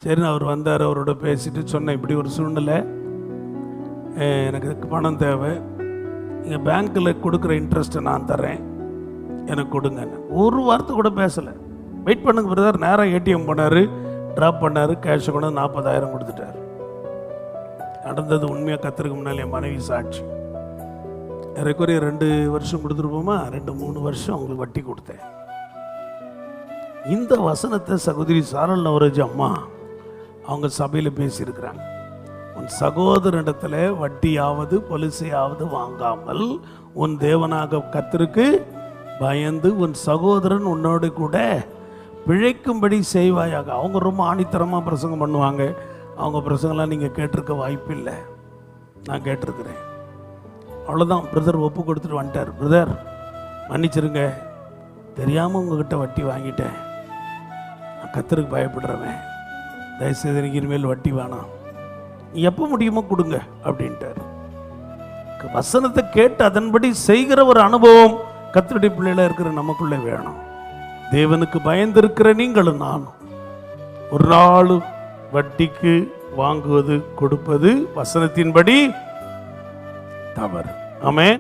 சரி, அவர் வந்தார். அவரோட பேசிட்டு சொன்னேன், இப்படி ஒரு சூழ்நிலை, எனக்கு பணம் தேவை, நீங்கள் பேங்க்கில் கொடுக்குற இன்ட்ரெஸ்ட்டை நான் தரேன், எனக்கு கொடுங்கன்னு. ஒரு வார்த்தை கூட பேசலை. வெயிட் பண்ணுங்க பிரதர். நேராக ஏடிஎம் போனார், ட்ராப் பண்ணார், கேஷை கொண்டு 40,000 கொடுத்துட்டார். நடந்தது உண்மையாக கத்திரிக்கு முன்னால் என் மனைவி சாட்சி. ஏறக்குறைய 2 வருஷம் கொடுத்துருப்போமா, 2-3 வருஷம் அவங்களுக்கு வட்டி கொடுத்தேன். இந்த வசனத்தை சகோதரி சாரல் நவராஜ் அம்மா அவங்க சபையில் பேசியிருக்கிறாங்க. உன் சகோதரனிடத்தில் வட்டியாவது பொலிசையாவது வாங்காமல் உன் தேவனாக கர்த்தருக்கு பயந்து உன் சகோதரன் உன்னோடு கூட பிழைக்கும்படி செய்வாயாக. அவங்க ரொம்ப ஆணித்தரமாக பிரசங்கம் பண்ணுவாங்க. அவங்க பிரசங்கம்லாம் நீங்கள் கேட்டிருக்க வாய்ப்பு இல்லை, நான் கேட்டிருக்கிறேன். அவ்வளோதான். பிரதர் ஒப்பு கொடுத்துட்டு வந்துட்டார். பிரதர் மன்னிச்சிருங்க, தெரியாமல் உங்ககிட்ட வட்டி வாங்கிட்டேன், நான் கர்த்தருக்கு பயப்படுறவன், தயவுசெய்து எனக்கு இனிமேல் வட்டி வேணாம், எப்போ முடியுமோ கொடுங்க அப்படின்ட்டார். வசனத்தை கேட்டு அதன்படி செய்கிற ஒரு அனுபவம் கர்த்தருடைய பிள்ளையில இருக்கிற நமக்குள்ளே வேணும். தேவனுக்கு பயந்திருக்கிற நீங்களும் நானும் ஒரு நாள் வட்டிக்கு வாங்குவது கொடுப்பது வசனத்தின்படி தவறு. ஆமென்.